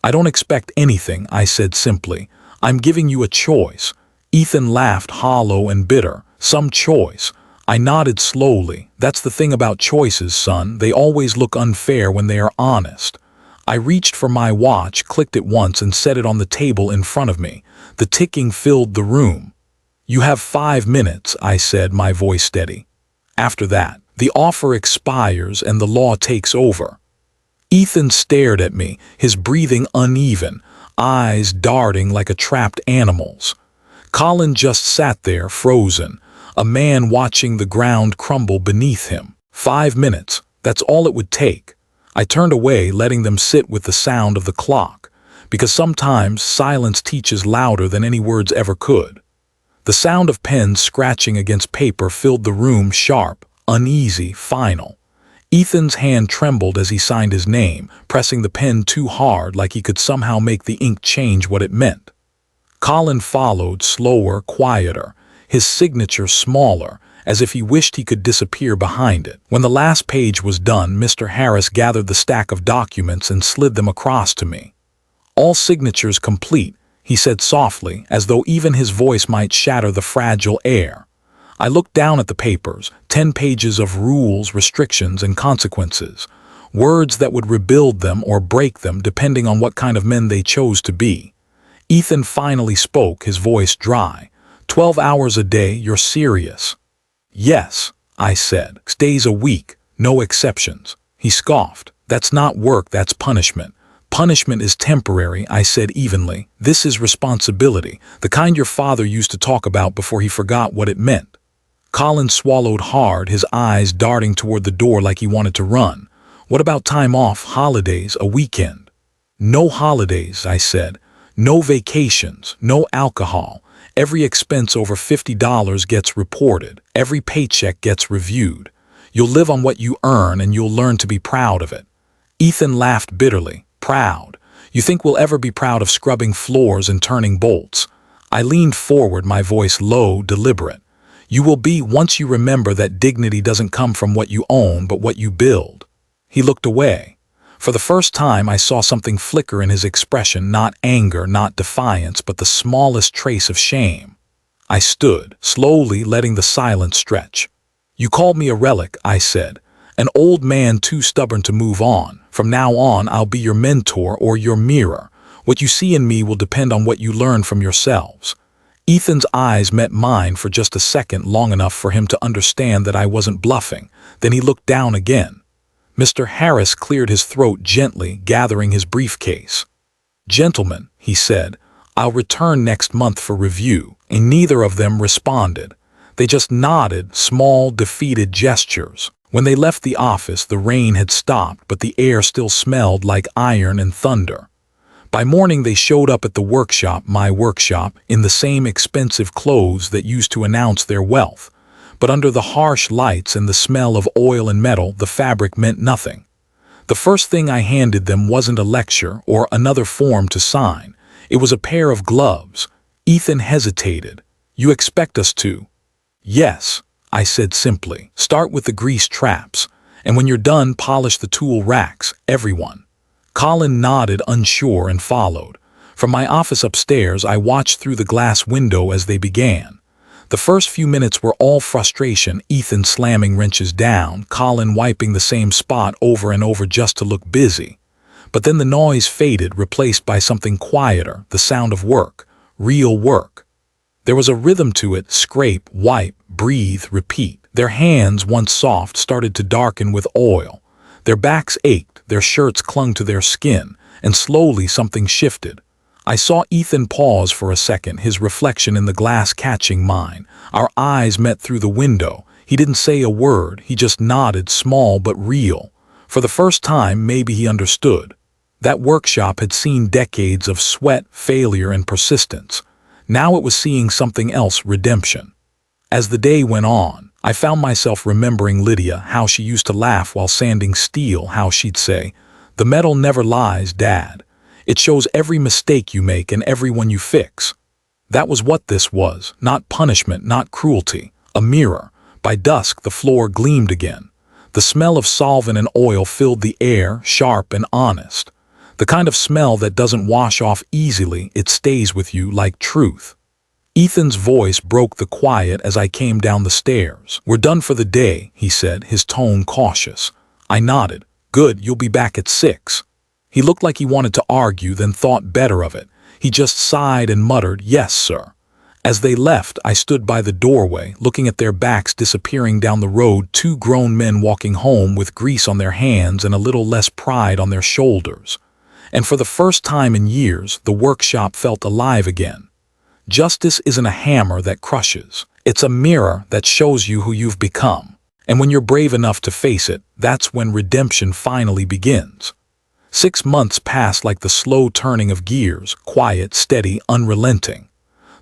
I don't expect anything, I said simply. I'm giving you a choice. Ethan laughed, hollow and bitter. Some choice. I nodded slowly. That's the thing about choices, son. They always look unfair when they are honest. I reached for my watch, clicked it once, and set it on the table in front of me. The ticking filled the room. You have 5 minutes, I said, my voice steady. After that, the offer expires and the law takes over. Ethan stared at me, his breathing uneven, eyes darting like a trapped animal's. Colin just sat there, frozen, a man watching the ground crumble beneath him. 5 minutes, that's all it would take. I turned away, letting them sit with the sound of the clock, because sometimes silence teaches louder than any words ever could. The sound of pens scratching against paper filled the room, sharp, uneasy, final. Ethan's hand trembled as he signed his name, pressing the pen too hard, like he could somehow make the ink change what it meant. Colin followed, slower, quieter, his signature smaller, as if he wished he could disappear behind it. When the last page was done, Mr. Harris gathered the stack of documents and slid them across to me. All signatures complete, he said softly, as though even his voice might shatter the fragile air. I looked down at the papers, 10 pages of rules, restrictions, and consequences, words that would rebuild them or break them depending on what kind of men they chose to be. Ethan finally spoke, his voice dry. 12 hours a day, you're serious? Yes, I said. 6 days a week, no exceptions. He scoffed. That's not work, that's punishment. Punishment is temporary, I said evenly. This is responsibility, the kind your father used to talk about before he forgot what it meant. Colin swallowed hard, his eyes darting toward the door like he wanted to run. What about time off, holidays, a weekend? No holidays, I said. No vacations, no alcohol. Every expense over $50 gets reported. Every paycheck gets reviewed. You'll live on what you earn and you'll learn to be proud of it. Ethan laughed bitterly. Proud? You think we'll ever be proud of scrubbing floors and turning bolts? I leaned forward, my voice low, deliberate. You will be once you remember that dignity doesn't come from what you own but what you build. He looked away. For the first time I saw something flicker in his expression, not anger, not defiance, but the smallest trace of shame. I stood, slowly letting the silence stretch. You called me a relic, I said. An old man too stubborn to move on. From now on, I'll be your mentor or your mirror. What you see in me will depend on what you learn from yourselves. Ethan's eyes met mine for just a second, long enough for him to understand that I wasn't bluffing. Then he looked down again. Mr. Harris cleared his throat gently, gathering his briefcase. Gentlemen, he said, I'll return next month for review. And neither of them responded. They just nodded, small, defeated gestures. When they left the office, the rain had stopped, but the air still smelled like iron and thunder. By morning, they showed up at the workshop, my workshop, in the same expensive clothes that used to announce their wealth. But under the harsh lights and the smell of oil and metal, the fabric meant nothing. The first thing I handed them wasn't a lecture or another form to sign. It was a pair of gloves. Ethan hesitated. "You expect us to?" "Yes," I said simply. "Start with the grease traps, and when you're done, polish the tool racks, everyone." Colin nodded, unsure, and followed. From my office upstairs, I watched through the glass window as they began. The first few minutes were all frustration, Ethan slamming wrenches down, Colin wiping the same spot over and over just to look busy. But then the noise faded, replaced by something quieter, the sound of work, real work. There was a rhythm to it: scrape, wipe, breathe, repeat. Their hands, once soft, started to darken with oil. Their backs ached, their shirts clung to their skin, and slowly something shifted. I saw Ethan pause for a second, his reflection in the glass catching mine. Our eyes met through the window. He didn't say a word, he just nodded, small but real. For the first time, maybe he understood. That workshop had seen decades of sweat, failure, and persistence. Now it was seeing something else: redemption. As the day went on, I found myself remembering Lydia, how she used to laugh while sanding steel, how she'd say, "The metal never lies, Dad. It shows every mistake you make and every one you fix." That was what this was, not punishment, not cruelty, a mirror. By dusk, the floor gleamed again. The smell of solvent and oil filled the air, sharp and honest. The kind of smell that doesn't wash off easily, it stays with you like truth. Ethan's voice broke the quiet as I came down the stairs. "We're done for the day," he said, his tone cautious. I nodded. "Good, you'll be back at 6. He looked like he wanted to argue, then thought better of it. He just sighed and muttered, "Yes, sir." As they left, I stood by the doorway, looking at their backs disappearing down the road, 2 grown men walking home with grease on their hands and a little less pride on their shoulders. And for the first time in years, the workshop felt alive again. Justice isn't a hammer that crushes. It's a mirror that shows you who you've become. And when you're brave enough to face it, that's when redemption finally begins. 6 months passed like the slow turning of gears, quiet, steady, unrelenting.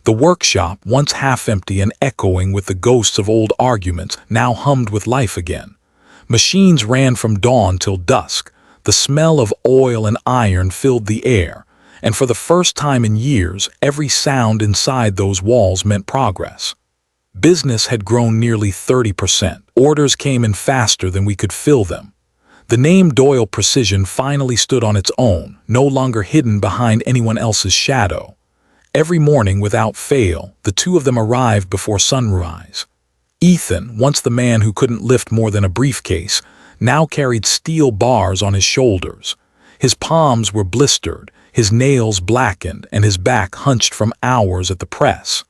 The workshop, once half empty and echoing with the ghosts of old arguments, now hummed with life again. Machines ran from dawn till dusk. The smell of oil and iron filled the air, and for the first time in years, every sound inside those walls meant progress. Business had grown nearly 30%. Orders came in faster than we could fill them. The name Doyle Precision finally stood on its own, no longer hidden behind anyone else's shadow. Every morning, without fail, the 2 of them arrived before sunrise. Ethan, once the man who couldn't lift more than a briefcase, now carried steel bars on his shoulders. His palms were blistered, his nails blackened, and his back hunched from hours at the press.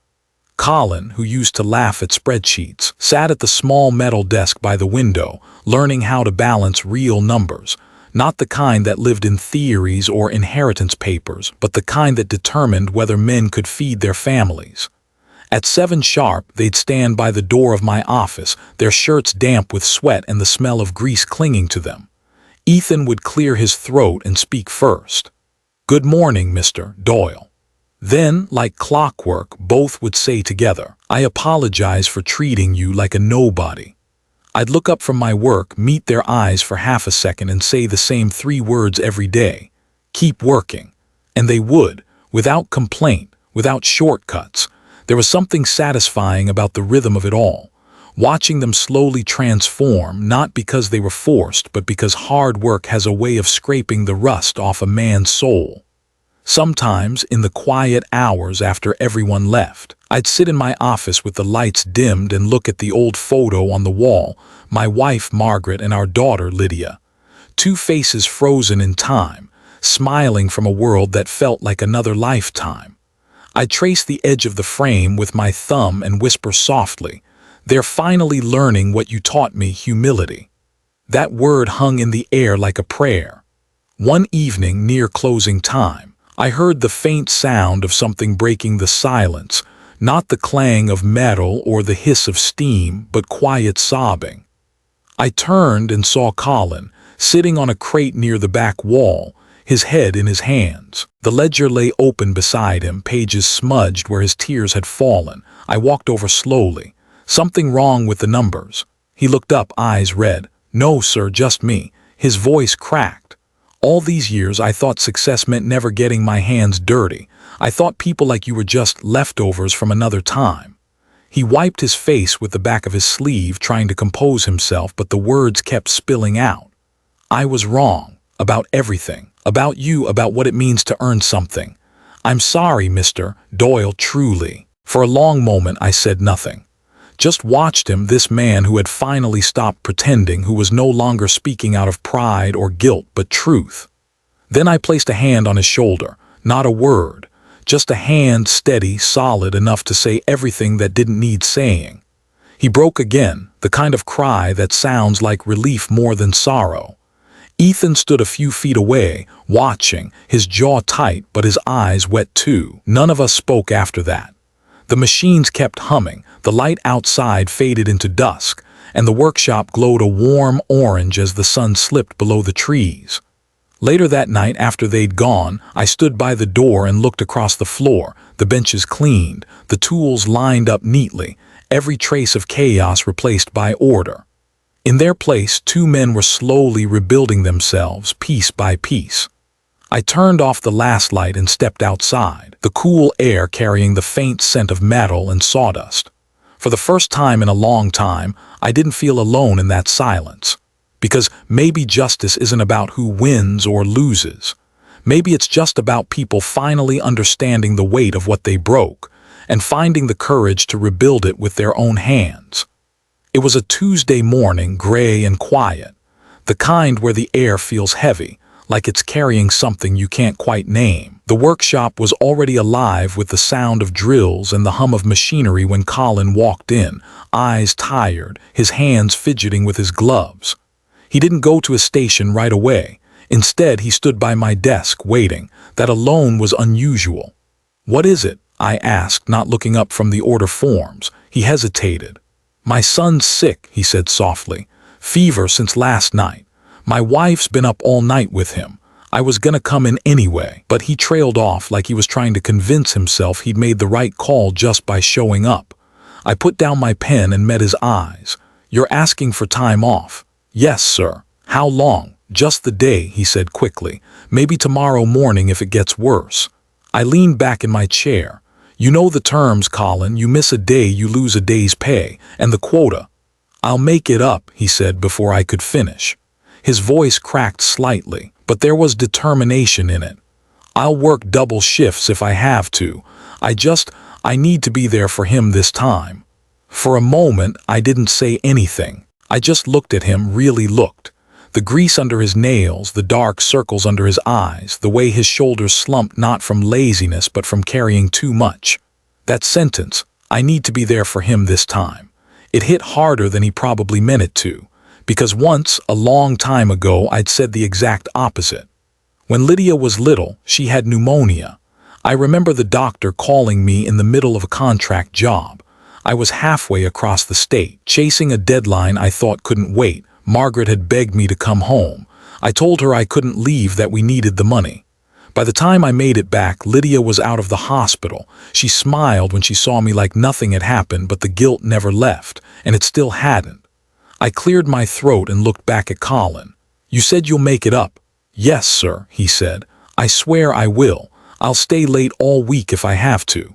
Colin, who used to laugh at spreadsheets, sat at the small metal desk by the window, learning how to balance real numbers, not the kind that lived in theories or inheritance papers, but the kind that determined whether men could feed their families. At 7 sharp, they'd stand by the door of my office, their shirts damp with sweat and the smell of grease clinging to them. Ethan would clear his throat and speak first. "Good morning, Mr. Doyle." Then, like clockwork, both would say together, "I apologize for treating you like a nobody." I'd look up from my work, meet their eyes for half a second, and say the same 3 words every day: "Keep working." And they would, without complaint, without shortcuts. There was something satisfying about the rhythm of it all, watching them slowly transform, not because they were forced, but because hard work has a way of scraping the rust off a man's soul. Sometimes, in the quiet hours after everyone left, I'd sit in my office with the lights dimmed and look at the old photo on the wall, my wife Margaret and our daughter Lydia. 2 faces frozen in time, smiling from a world that felt like another lifetime. I'd trace the edge of the frame with my thumb and whisper softly, "They're finally learning what you taught me, humility." That word hung in the air like a prayer. One evening, near closing time, I heard the faint sound of something breaking the silence, not the clang of metal or the hiss of steam, but quiet sobbing. I turned and saw Colin, sitting on a crate near the back wall, his head in his hands. The ledger lay open beside him, pages smudged where his tears had fallen. I walked over slowly. Something wrong with the numbers. He looked up, eyes red. No, sir, just me. His voice cracked. All these years I thought success meant never getting my hands dirty. I thought people like you were just leftovers from another time. He wiped his face with the back of his sleeve, trying to compose himself, but the words kept spilling out. I was wrong. About everything. About you, about what it means to earn something. I'm sorry, Mr. Doyle, truly. For a long moment I said nothing. Just watched him, this man who had finally stopped pretending, who was no longer speaking out of pride or guilt, but truth. Then I placed a hand on his shoulder. Not a word. Just a hand, steady, solid enough to say everything that didn't need saying. He broke again, the kind of cry that sounds like relief more than sorrow. Ethan stood a few feet away, watching, his jaw tight but his eyes wet too. None of us spoke after that. The machines kept humming, the light outside faded into dusk, and the workshop glowed a warm orange as the sun slipped below the trees. Later that night, after they'd gone, I stood by the door and looked across the floor, the benches cleaned, the tools lined up neatly, every trace of chaos replaced by order. In their place, two men were slowly rebuilding themselves, piece by piece. I turned off the last light and stepped outside, the cool air carrying the faint scent of metal and sawdust. For the first time in a long time, I didn't feel alone in that silence. Because maybe justice isn't about who wins or loses. Maybe it's just about people finally understanding the weight of what they broke and finding the courage to rebuild it with their own hands. It was a Tuesday morning, gray and quiet, the kind where the air feels heavy, like it's carrying something you can't quite name. The workshop was already alive with the sound of drills and the hum of machinery when Colin walked in, eyes tired, his hands fidgeting with his gloves. He didn't go to his station right away. Instead, he stood by my desk, waiting. That alone was unusual. "What is it?" I asked, not looking up from the order forms. He hesitated. "My son's sick," he said softly. "Fever since last night. My wife's been up all night with him. I was gonna come in anyway." But he trailed off like he was trying to convince himself he'd made the right call just by showing up. I put down my pen and met his eyes. "You're asking for time off?" "Yes, sir." "How long?" "Just the day," he said quickly. "Maybe tomorrow morning if it gets worse." I leaned back in my chair. "You know the terms, Colin. You miss a day, you lose a day's pay. And the quota." "I'll make it up," he said before I could finish. His voice cracked slightly, but there was determination in it. "I'll work double shifts if I have to. I need to be there for him this time." For a moment, I didn't say anything. I just looked at him, really looked. The grease under his nails, the dark circles under his eyes, the way his shoulders slumped not from laziness but from carrying too much. That sentence, "I need to be there for him this time," it hit harder than he probably meant it to, because once, a long time ago, I'd said the exact opposite. When Lydia was little, she had pneumonia. I remember the doctor calling me in the middle of a contract job. I was halfway across the state, chasing a deadline I thought couldn't wait. Margaret had begged me to come home. I told her I couldn't leave, that we needed the money. By the time I made it back, Lydia was out of the hospital. She smiled when she saw me like nothing had happened, but the guilt never left, and it still hadn't. I cleared my throat and looked back at Colin. "You said you'll make it up." "Yes, sir," he said. "I swear I will. I'll stay late all week if I have to."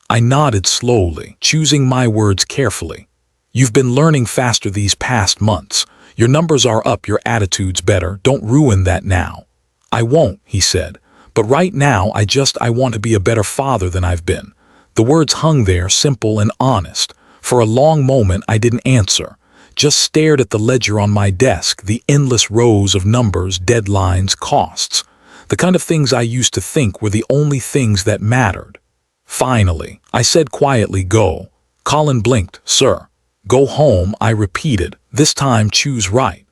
I nodded slowly, choosing my words carefully. "You've been learning faster these past months. Your numbers are up, your attitude's better. Don't ruin that now." "I won't," he said. "But right now, I want to be a better father than I've been." The words hung there, simple and honest. For a long moment, I didn't answer. Just stared at the ledger on my desk, the endless rows of numbers, deadlines, costs. The kind of things I used to think were the only things that mattered. Finally, I said quietly, "Go." Colin blinked. "Sir." "Go home," I repeated. "This time choose right."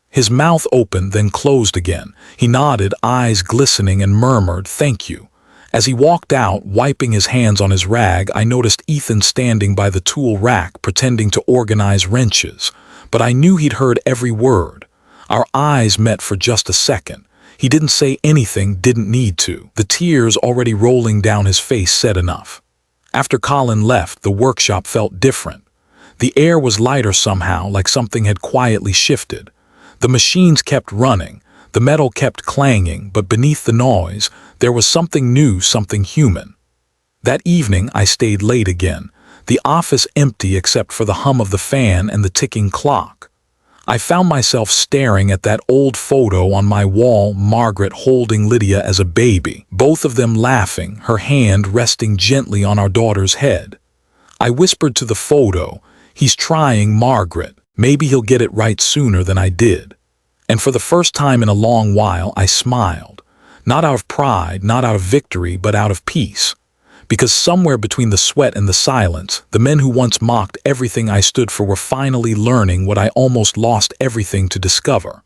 His mouth opened, then closed again. He nodded, eyes glistening, and murmured, "Thank you." As he walked out, wiping his hands on his rag, I noticed Ethan standing by the tool rack, pretending to organize wrenches. but I knew he'd heard every word. Our eyes met for just a second. He didn't say anything, didn't need to. The tears already rolling down his face said enough. After Colin left, the workshop felt different. The air was lighter somehow, like something had quietly shifted. The machines kept running, the metal kept clanging, but beneath the noise, there was something new, something human. That evening, I stayed late again, the office empty except for the hum of the fan and the ticking clock. I found myself staring at that old photo on my wall, Margaret holding Lydia as a baby, both of them laughing, her hand resting gently on our daughter's head. I whispered to the photo, "He's trying, Margaret. Maybe he'll get it right sooner than I did." And for the first time in a long while, I smiled. Not out of pride, not out of victory, but out of peace. Because somewhere between the sweat and the silence, the men who once mocked everything I stood for were finally learning what I almost lost everything to discover.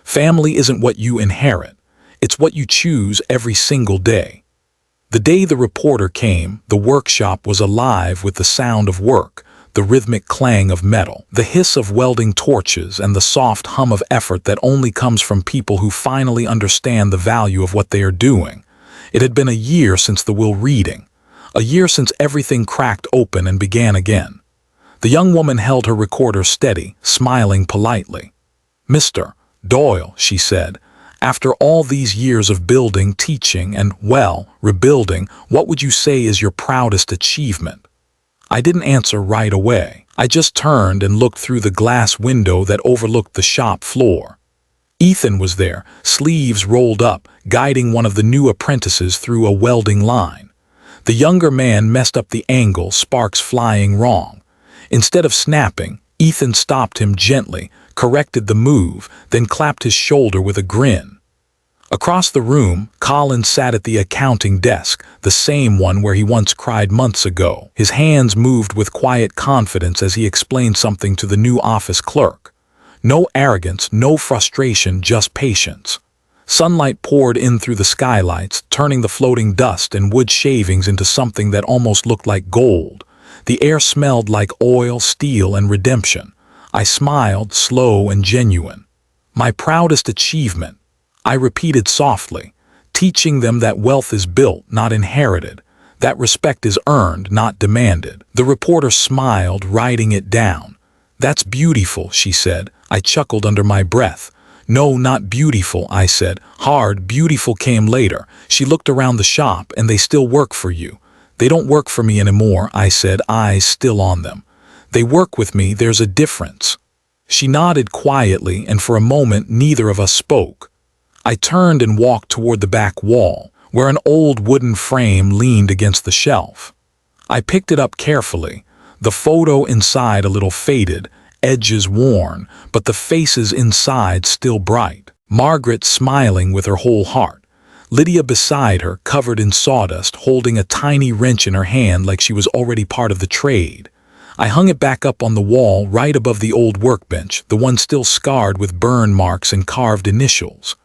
Family isn't what you inherit. It's what you choose every single day. The day the reporter came, the workshop was alive with the sound of work, the rhythmic clang of metal, the hiss of welding torches, and the soft hum of effort that only comes from people who finally understand the value of what they are doing. It had been a year since the will reading. A year since everything cracked open and began again. The young woman held her recorder steady, smiling politely. "Mr. Doyle," she said, "after all these years of building, teaching, and, well, rebuilding, what would you say is your proudest achievement?" I didn't answer right away. I just turned and looked through the glass window that overlooked the shop floor. Ethan was there, sleeves rolled up, guiding one of the new apprentices through a welding line. The younger man messed up the angle, sparks flying wrong. Instead of snapping, Ethan stopped him gently, corrected the move, then clapped his shoulder with a grin. Across the room, Colin sat at the accounting desk, the same one where he once cried months ago. His hands moved with quiet confidence as he explained something to the new office clerk. No arrogance, no frustration, just patience. Sunlight poured in through the skylights, turning the floating dust and wood shavings into something that almost looked like gold. The air smelled like oil, steel, and redemption. I smiled, slow and genuine. "My proudest achievement," I repeated softly, "teaching them that wealth is built, not inherited, that respect is earned, not demanded." The reporter smiled, writing it down. "That's beautiful," she said. I chuckled under my breath. "No, not beautiful," I said. "Hard, beautiful came later." She looked around the shop, "And they still work for you." "They don't work for me anymore," I said, eyes still on them. "They work with me, there's a difference." She nodded quietly, and for a moment neither of us spoke. I turned and walked toward the back wall, where an old wooden frame leaned against the shelf. I picked it up carefully, the photo inside a little faded, edges worn, but the faces inside still bright. Margaret smiling with her whole heart. Lydia beside her, covered in sawdust, holding a tiny wrench in her hand like she was already part of the trade. I hung it back up on the wall right above the old workbench, the one still scarred with burn marks and carved initials.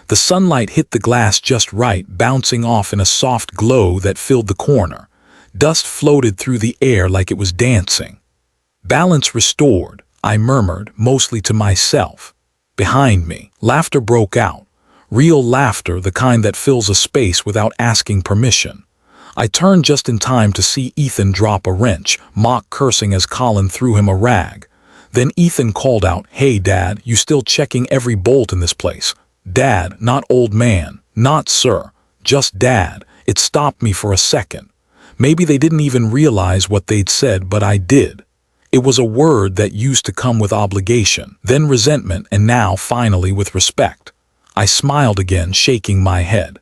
The sunlight hit the glass just right, bouncing off in a soft glow that filled the corner. Dust floated through the air like it was dancing. "Balance restored," I murmured, mostly to myself. Behind me, laughter broke out. Real laughter, the kind that fills a space without asking permission. I turned just in time to see Ethan drop a wrench, mock cursing as Colin threw him a rag. Then Ethan called out, "Hey, Dad, you still checking every bolt in this place?" "Dad, not old man." "Not sir, just Dad." It stopped me for a second. Maybe they didn't even realize what they'd said, but I did. It was a word that used to come with obligation, then resentment, and now, finally, with respect. I smiled again, shaking my head.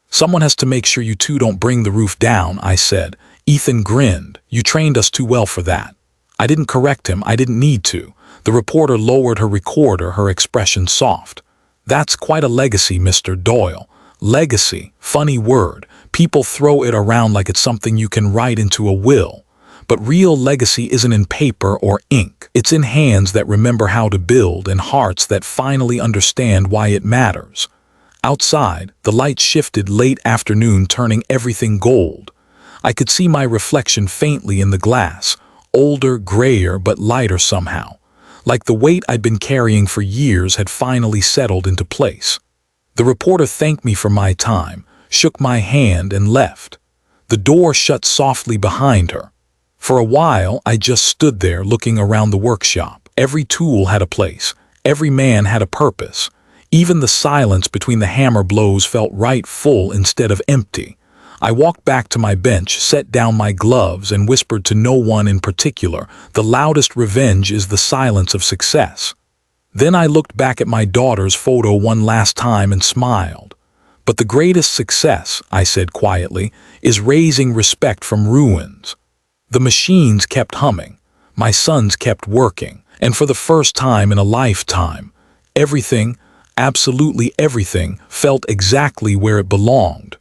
"Someone has to make sure you two don't bring the roof down," I said. Ethan grinned. "You trained us too well for that." I didn't correct him. I didn't need to. The reporter lowered her recorder, her expression soft. "That's quite a legacy, Mr. Doyle." Legacy, funny word. People throw it around like it's something you can write into a will. But real legacy isn't in paper or ink. It's in hands that remember how to build and hearts that finally understand why it matters. Outside, the light shifted late afternoon, turning everything gold. I could see my reflection faintly in the glass, older, grayer, but lighter somehow. like the weight I'd been carrying for years had finally settled into place. The reporter thanked me for my time, shook my hand, and left. The door shut softly behind her. For a while, I just stood there looking around the workshop. Every tool had a place. Every man had a purpose. Even the silence between the hammer blows felt right, full instead of empty. I walked back to my bench, set down my gloves, and whispered to no one in particular, "The loudest revenge is the silence of success." Then I looked back at my daughter's photo one last time and smiled. "But the greatest success," I said quietly, "is raising respect from ruins." The machines kept humming. My sons kept working. And for the first time in a lifetime, everything, absolutely everything, felt exactly where it belonged.